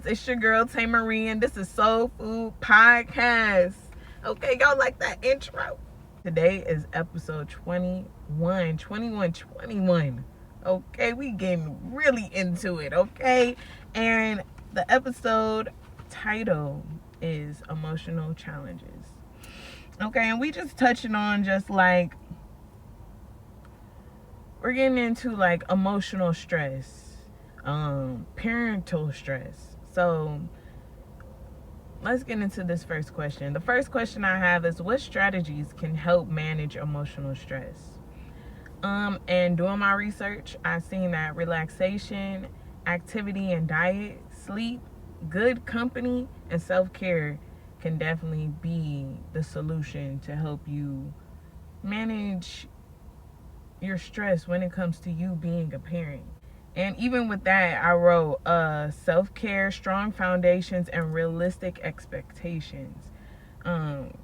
friends, it's your girl Tay Marie, and this is Soul Food Podcast. Okay, y'all like that intro? Today is episode 21. Okay, we getting really into it, okay? And the episode title is Emotional Challenges. Okay, and we just touching on just like, we're getting into like emotional stress, parental stress. So let's get into this first question. The first question I have is, what strategies can help manage emotional stress? And doing my research, I've seen that relaxation, activity and diet, sleep, good company, and self-care can definitely be the solution to help you manage your stress when it comes to you being a parent. And even with that, I wrote self-care, strong foundations, and realistic expectations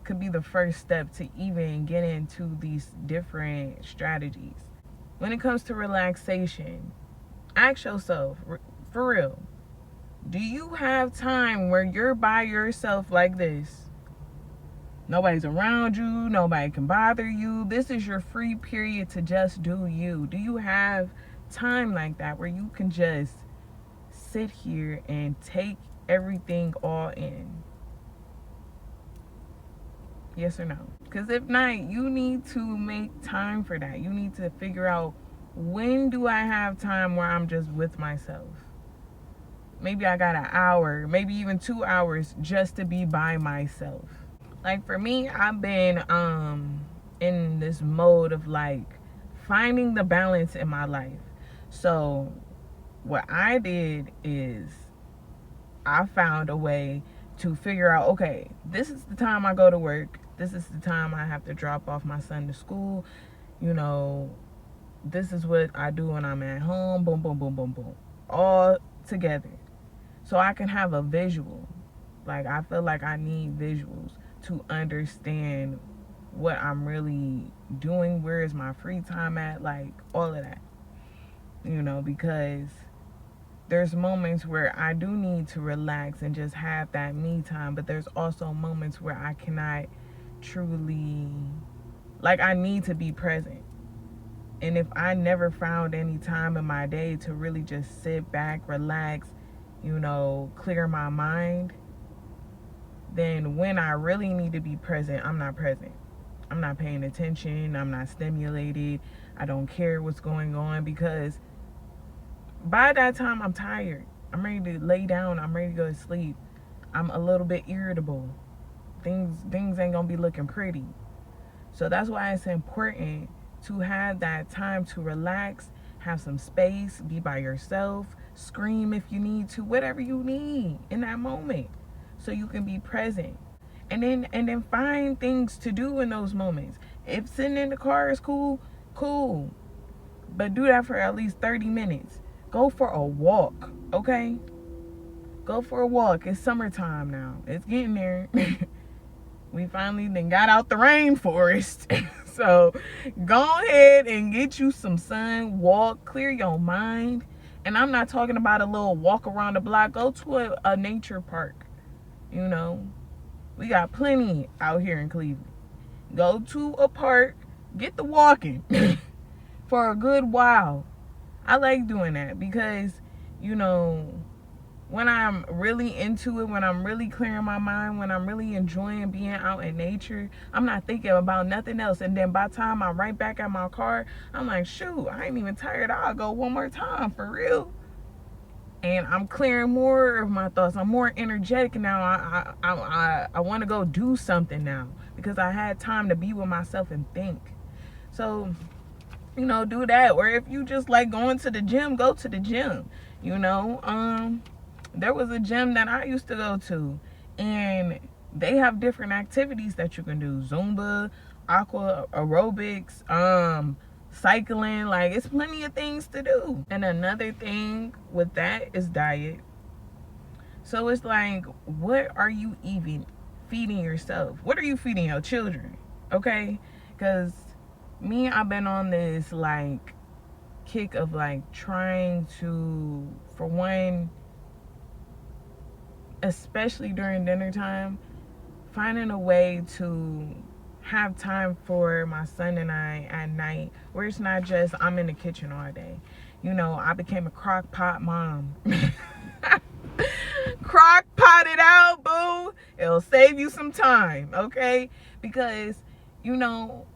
could be the first step to even get into these different strategies. When it comes to relaxation, ask yourself, for real, do you have time where you're by yourself like this? Nobody's around you, nobody can bother you. This is your free period to just do you. Do you have time like that where you can just sit here and take everything all in? Yes or no? Because if not, you need to make time for that. You need to figure out, when do I have time where I'm just with myself? Maybe I got an hour, maybe even 2 hours just to be by myself. Like for me, I've been in this mode of like finding the balance in my life. So what I did is I found a way to figure out, okay, this is the time I go to work. This is the time I have to drop off my son to school. You know, this is what I do when I'm at home. Boom, boom, boom, boom, boom. All together. So I can have a visual. Like, I feel like I need visuals to understand what I'm really doing. Where is my free time at? Like, all of that. You know, because there's moments where I do need to relax and just have that me time. But there's also moments where I cannot truly, like, I need to be present. And if I never found any time in my day to really just sit back, relax, you know, clear my mind, then when I really need to be present, I'm not present. I'm not paying attention. I'm not stimulated. I don't care what's going on, because by that time I'm tired. I'm ready to lay down. I'm ready to go to sleep. I'm a little bit irritable. Things ain't gonna be looking pretty. So that's why it's important to have that time to relax, have some space, be by yourself, scream if you need to, whatever you need in that moment, so you can be present. And then find things to do in those moments. If sitting in the car is cool, but do that for at least 30 minutes. Go for a walk, okay? Go for a walk. It's summertime now. It's getting there. We finally then got out the rainforest. So go ahead and get you some sun, walk, clear your mind. And I'm not talking about a little walk around the block. Go to a nature park. You know, we got plenty out here in Cleveland. Go to a park, get the walking for a good while. I like doing that because, you know, when I'm really into it, when I'm really clearing my mind, when I'm really enjoying being out in nature, I'm not thinking about nothing else. And then by the time I'm right back at my car, I'm like, shoot, I ain't even tired. I'll go one more time, for real. And I'm clearing more of my thoughts. I'm more energetic now. I want to go do something now because I had time to be with myself and think. So, you know, do that. Or if you just like going to the gym, go to the gym. You know, there was a gym that I used to go to, and they have different activities that you can do. Zumba, aqua aerobics, cycling. Like, it's plenty of things to do. And another thing with that is diet. So it's like, what are you even feeding yourself? What are you feeding your children? Okay? Because me, I've been on this like kick of like trying to, for one, especially during dinner time, finding a way to have time for my son and I at night where it's not just I'm in the kitchen all day. I became a crock pot mom. Crock pot it out, boo. It'll save you some time, okay? Because, you know,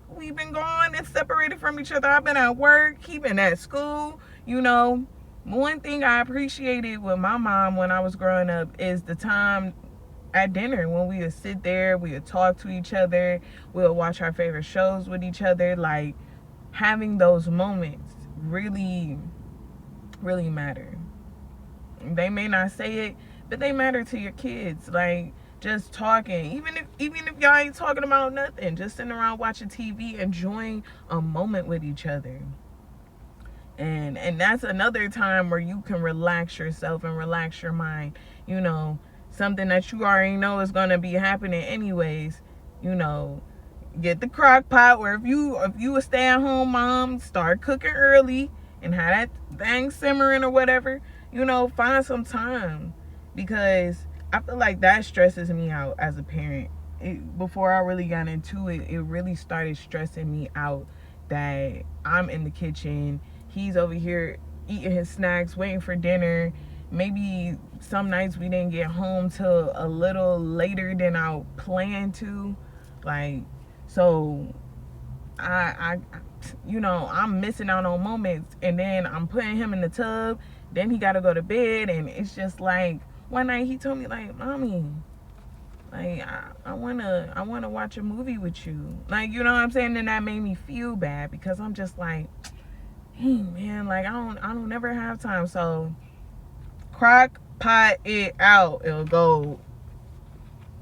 we've been gone and separated from each other. I've been at work, he been at school. One thing I appreciated with my mom when I was growing up is the time at dinner when we would sit there, we would talk to each other, we would watch our favorite shows with each other. Like, having those moments really, really matter. They may not say it, but they matter to your kids. Like, just talking, even if y'all ain't talking about nothing, just sitting around watching TV, enjoying a moment with each other. And that's another time where you can relax yourself and relax your mind. Something that you already know is going to be happening anyways. Get the crock pot, where if you a stay-at-home mom, start cooking early and have that thing simmering or whatever. Find some time, because I feel like that stresses me out as a parent. Before I really got into it, it really started stressing me out that I'm in the kitchen, he's over here eating his snacks, waiting for dinner. Maybe some nights we didn't get home till a little later than I planned to. Like, so I'm missing out on moments, and then I'm putting him in the tub, then he got to go to bed, and it's just like, one night he told me, like, mommy, like, I wanna watch a movie with you. Like, you know what I'm saying? And that made me feel bad, because I'm just like, hey man, like, I don't never have time. So crock pot it out.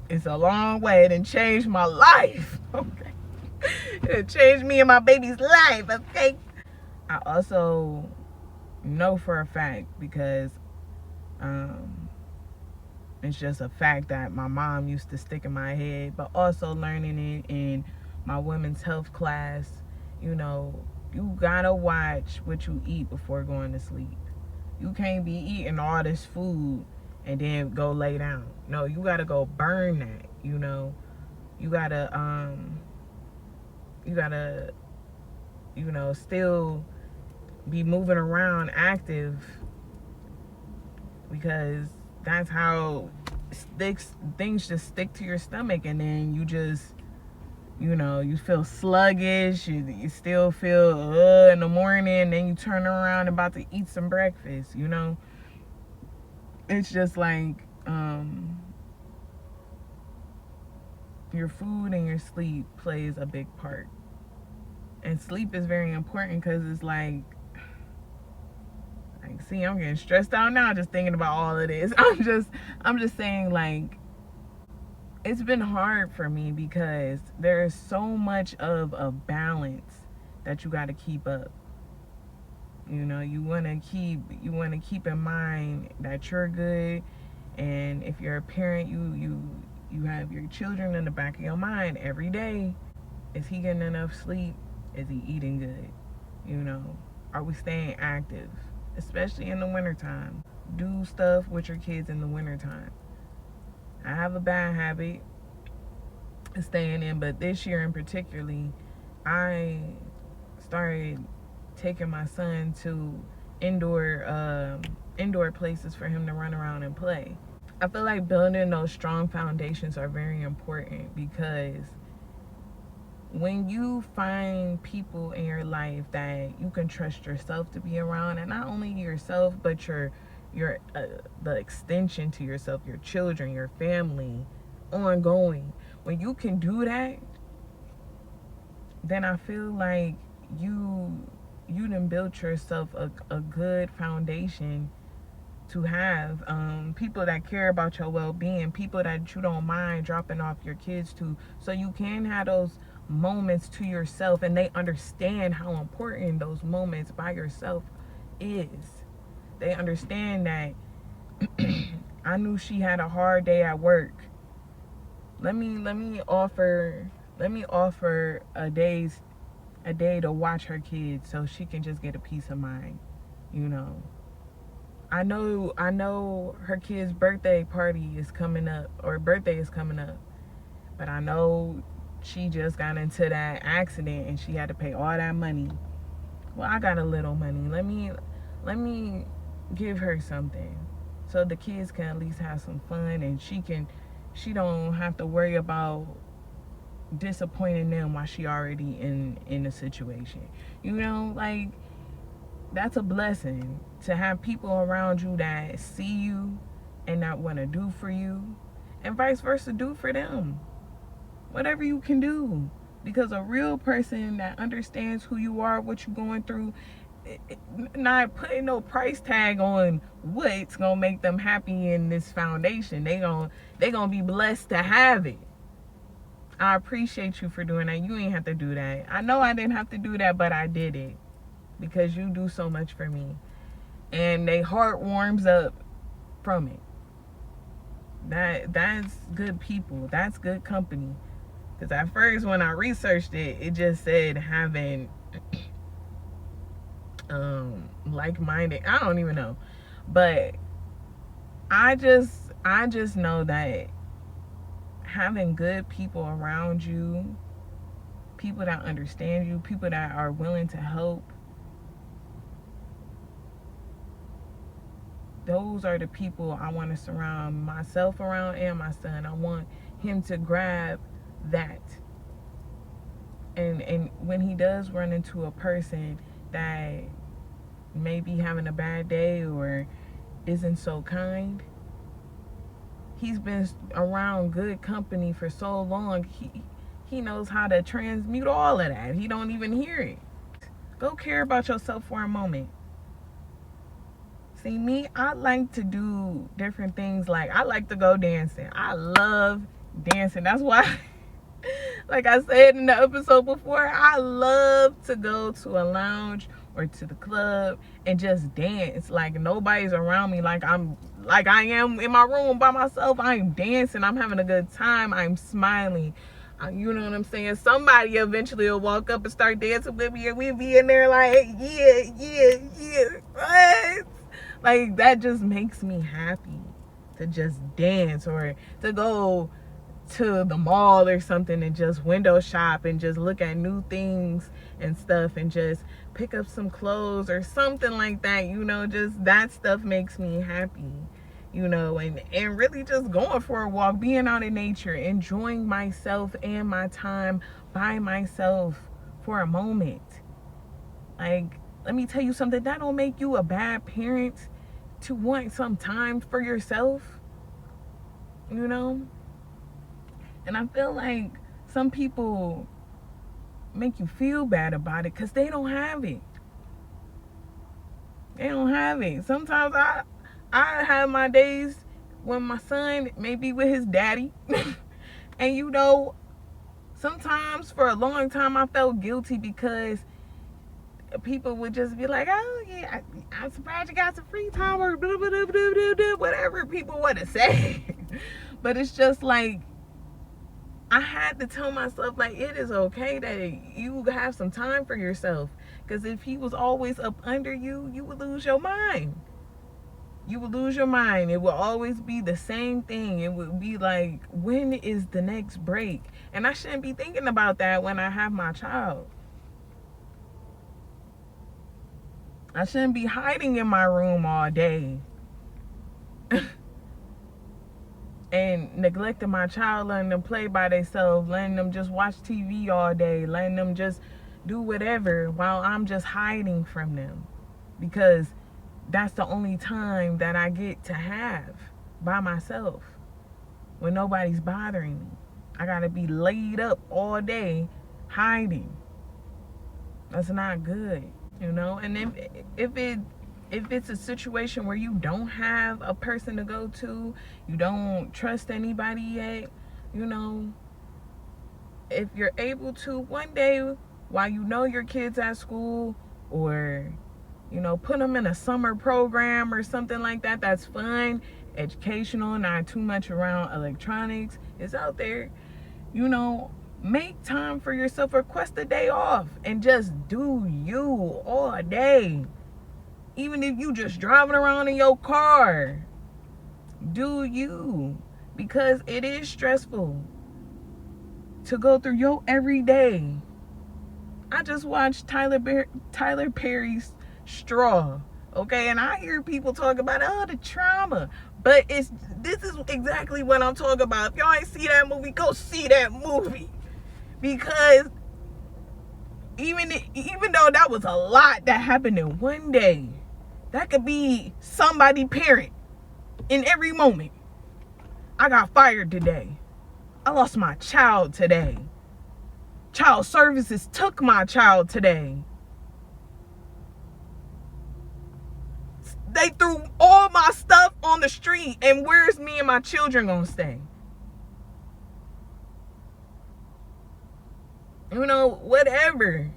It's a long way. It done changed my life. Okay. It changed me and my baby's life, okay? I also know for a fact, because it's just a fact that my mom used to stick in my head, but also learning it in my women's health class. You gotta watch what you eat before going to sleep. You can't be eating all this food and then go lay down. No, you gotta go burn that. You gotta still be moving around active, because that's how things just stick to your stomach, and then you just, you feel sluggish, you still feel in the morning, then you turn around about to eat some breakfast. It's just like, your food and your sleep plays a big part. And sleep is very important, because it's like, see, I'm getting stressed out now just thinking about all of this. I'm just saying, like, it's been hard for me, because there's so much of a balance that you got to keep up. You want to keep in mind that you're good, and if you're a parent, you have your children in the back of your mind every day. Is he getting enough sleep? Is he eating good? Are we staying active, especially in the wintertime? Do stuff with your kids in the wintertime. I have a bad habit of staying in, but this year in particularly, I started taking my son to indoor places for him to run around and play. I feel like building those strong foundations are very important, because when you find people in your life that you can trust yourself to be around, and not only yourself, but your the extension to yourself, your children, your family, ongoing. When you can do that, then I feel like you done built yourself a good foundation to have people that care about your well-being, people that you don't mind dropping off your kids to, so you can have those moments to yourself, and they understand how important those moments by yourself is. They understand that I knew she had a hard day at work. Let me offer a day to watch her kids, so she can just get a peace of mind. I know her kid's birthday party is coming up, or birthday is coming up. But I know she just got into that accident and she had to pay all that money. Well, I got a little money. Let me give her something so the kids can at least have some fun, and she don't have to worry about disappointing them while she already in the situation. You know, like, that's a blessing to have people around you that see you and that want to do for you, and vice versa, do for them whatever you can do. Because a real person that understands who you are, what you're going through, not putting no price tag on what's gonna make them happy in this foundation. They gonna be blessed to have it. I appreciate you for doing that. You ain't have to do that. I know I didn't have to do that, but I did it because you do so much for me, and they heart warms up from it. That's good people. That's good company. Because at first, when I researched it, it just said having like-minded. I don't even know, but I just know that having good people around you, people that understand you, people that are willing to help, those are the people I want to surround myself around, and my son. I want him to grab that. And when he does run into a person that may be having a bad day or isn't so kind, he's been around good company for so long, he knows how to transmute all of that. He don't even hear it. Go care about yourself for a moment. See, me, I like to do different things. Like, I like to go dancing. I love dancing. That's why like I said in the episode before, I love to go to a lounge or to the club and just dance. Like, nobody's around me. Like I am in my room by myself. I'm dancing. I'm having a good time. I'm smiling. You know what I'm saying? Somebody eventually will walk up and start dancing with me, and we'll be in there like, yeah. What? Like, that just makes me happy to just dance, or to go to the mall or something and just window shop and just look at new things and stuff and just pick up some clothes or something like that. You know, just that stuff makes me happy. You know, and really just going for a walk, being out in nature, enjoying myself and my time by myself for a moment. Like, let me tell you something, that don't make you a bad parent to want some time for yourself, you know? And I feel like some people make you feel bad about it because they don't have it. They don't have it. Sometimes I have my days when my son may be with his daddy. And you know, sometimes for a long time I felt guilty because people would just be like, oh yeah, I'm surprised you got some free time, or blah, blah, blah, blah, blah, blah, whatever people want to say. But it's just like, I had to tell myself, like, it is okay that you have some time for yourself. Because if he was always up under you, you would lose your mind. You would lose your mind. It will always be the same thing. It would be like, when is the next break? And I shouldn't be thinking about that when I have my child. I shouldn't be hiding in my room all day and neglecting my child, letting them play by themselves, letting them just watch TV all day, letting them just do whatever while I'm just hiding from them, because that's the only time that I get to have by myself when nobody's bothering me. I gotta be laid up all day hiding. That's not good, you know. And if it's a situation where you don't have a person to go to, you don't trust anybody yet, you know, if you're able to, one day while you know your kids at school, or, you know, put them in a summer program or something like that, that's fun, educational, not too much around electronics, it's out there, you know, make time for yourself, request a day off and just do you all day. Even if you just driving around in your car, do you. Because it is stressful to go through your everyday. I just watched Tyler Perry's Straw. Okay, and I hear people talk about, oh, the trauma. But this is exactly what I'm talking about. If y'all ain't see that movie, go see that movie. Because even though that was a lot that happened in one day, that could be somebody's parent in every moment. I got fired today. I lost my child today. Child services took my child today. They threw all my stuff on the street, and where's me and my children gonna stay? You know, whatever.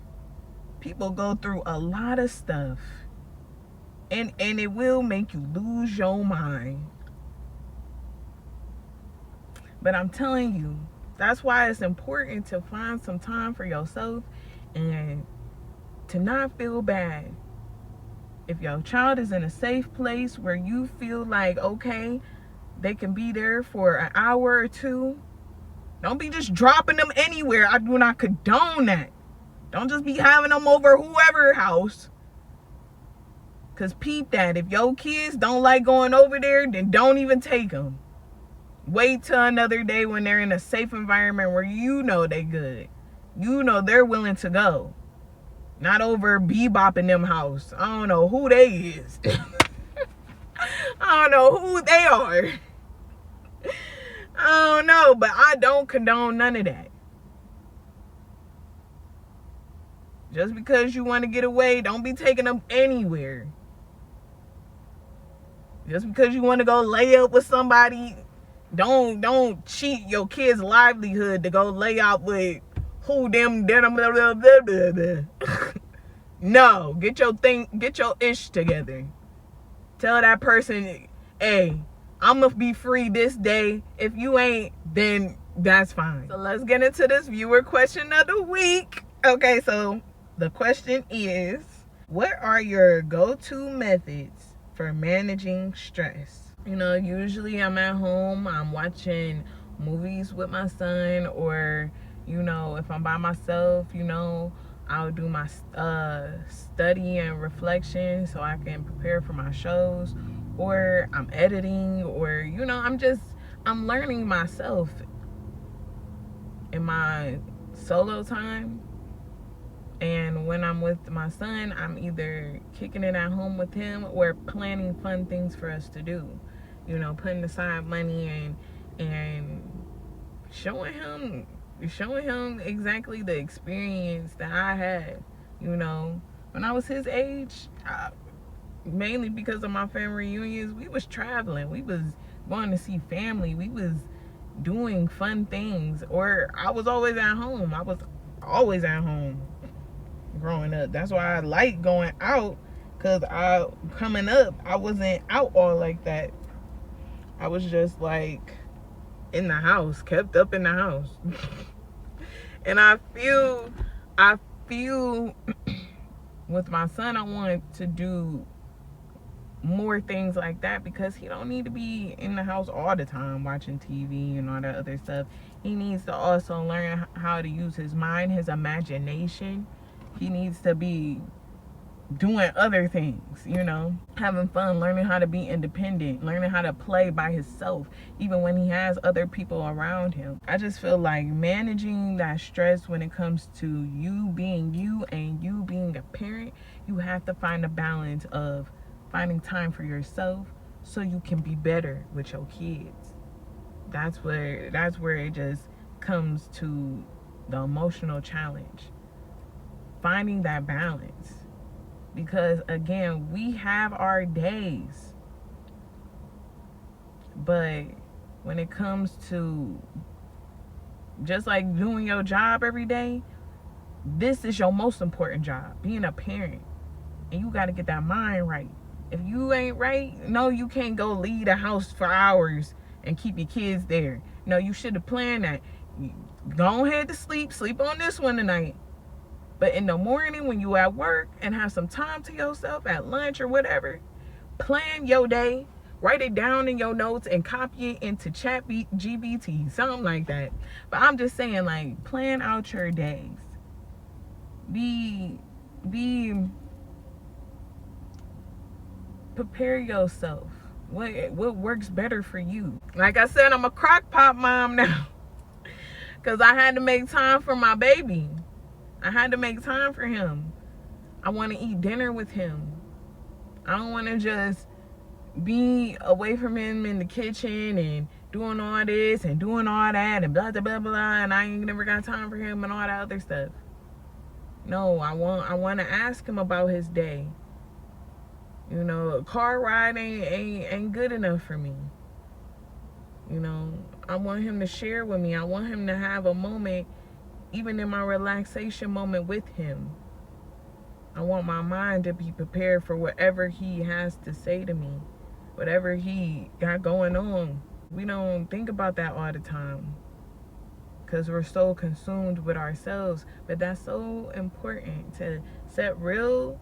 People go through a lot of stuff, and it will make you lose your mind. But I'm telling you, that's why it's important to find some time for yourself and to not feel bad. If your child is in a safe place where you feel like, okay, they can be there for an hour or two, don't be just dropping them anywhere. I do not condone that. Don't just be having them over whoever's house. Because peep that. If your kids don't like going over there, then don't even take them. Wait till another day when they're in a safe environment where you know they good. You know they're willing to go. Not over bebopping them house. I don't know who they is. I don't know who they are. I don't know, but I don't condone none of that. Just because you want to get away, don't be taking them anywhere. Just because you want to go lay up with somebody, don't cheat your kid's livelihood to go lay out with who them. No, get your ish together. Tell that person, hey, I'm gonna be free this day. If you ain't, then that's fine. So let's get into this viewer question of the week. Okay, so the question is, what are your go-to methods for managing stress? You know, usually I'm at home, I'm watching movies with my son, or, you know, if I'm by myself, you know, I'll do my study and reflection so I can prepare for my shows, or I'm editing, or, you know, I'm learning myself in my solo time. And when I'm with my son, I'm either kicking it at home with him or planning fun things for us to do. You know, putting aside money and showing him exactly the experience that I had. You know, when I was his age, mainly because of my family reunions, we was traveling. We was going to see family. We was doing fun things. Or I was always at home. I was always at home growing up. That's why I like going out, because coming up, I wasn't out all like that. I was just like in the house, kept up in the house. And I feel with my son, I want to do more things like that, because he don't need to be in the house all the time watching TV and all that other stuff. He needs to also learn how to use his mind, his imagination. He needs to be doing other things, you know, having fun, learning how to be independent, learning how to play by himself, even when he has other people around him. I just feel like managing that stress when it comes to you being you and you being a parent, you have to find a balance of finding time for yourself so you can be better with your kids. That's where it just comes to the emotional challenge. Finding that balance. Because again, we have our days, but when it comes to just like doing your job every day, this is your most important job, being a parent. And you got to get that mind right. If you ain't right, no, you can't go leave the house for hours and keep your kids there. No, you should have planned that. Go ahead to sleep on this one tonight. But in the morning when you at work and have some time to yourself at lunch or whatever, plan your day, write it down in your notes and copy it into GBT, something like that. But I'm just saying, like, plan out your days. Prepare yourself. What works better for you? Like I said, I'm a crock pot mom now. Because I had to make time for my baby. I had to make time for him. I want to eat dinner with him. I don't want to just be away from him in the kitchen and doing all this and doing all that and blah, blah, blah, blah, and I ain't never got time for him and all that other stuff. No, I want to ask him about his day. You know, a car ride ain't good enough for me. You know, I want him to share with me. I want him to have a moment, even in my relaxation moment with him. I want my mind to be prepared for whatever he has to say to me, whatever he got going on. We don't think about that all the time because we're so consumed with ourselves. But that's so important, to set real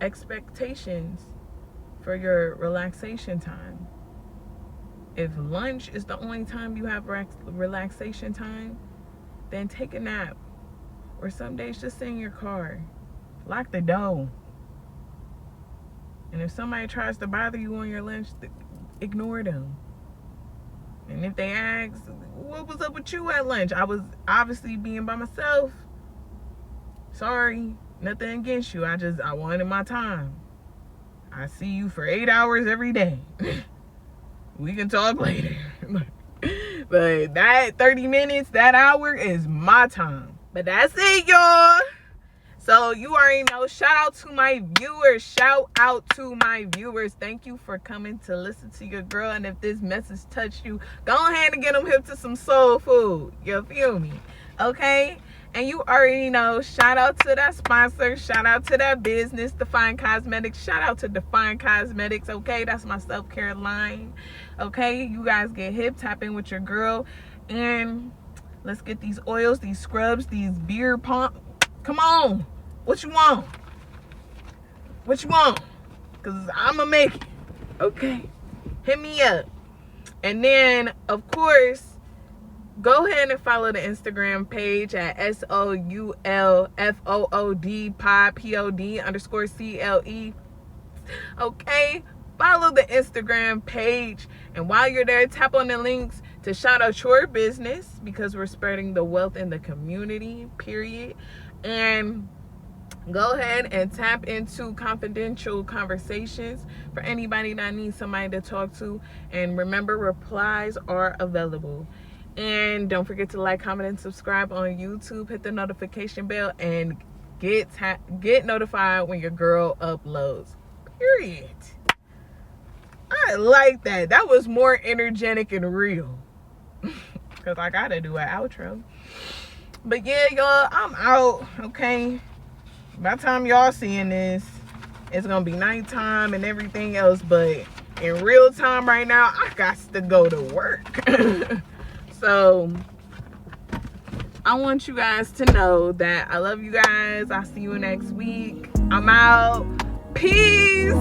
expectations for your relaxation time. If lunch is the only time you have relaxation time, then take a nap. Or some days just sit in your car. Lock the door. And if somebody tries to bother you on your lunch, ignore them. And if they ask, what was up with you at lunch? I was obviously being by myself. Sorry, nothing against you. I wanted my time. I see you for 8 hours every day. We can talk later. But that 30 minutes, that hour is my time. But that's it, y'all. So you already know. Shout out to my viewers. Shout out to my viewers. Thank you for coming to listen to your girl. And if this message touched you, go ahead and get them hip to some soul food. You feel me? Okay? And you already know. Shout out to that sponsor. Shout out to that business, Define Cosmetics. Shout out to Define Cosmetics. Okay? That's my self-care line. Okay? You guys get hip. Tap in with your girl. And let's get these oils, these scrubs, these beard pump. Come on. What you want? What you want? Because I'm going to make it. Okay? Hit me up. And then, of course, go ahead and follow the Instagram page at SOULFOOD pod, POD _CLE. Okay? Follow the Instagram page. And while you're there, tap on the links to shout out your business, because we're spreading the wealth in the community, period. And go ahead and tap into confidential conversations for anybody that needs somebody to talk to. And remember, replies are available. And don't forget to like, comment, and subscribe on YouTube. Hit the notification bell and get notified when your girl uploads. Period. I like that. That was more energetic and real. Because I gotta do an outro. But yeah, y'all, I'm out. Okay? By the time y'all seeing this, it's gonna be nighttime and everything else. But in real time right now, I got to go to work. So I want you guys to know that I love you guys. I'll see you next week. I'm out. Peace.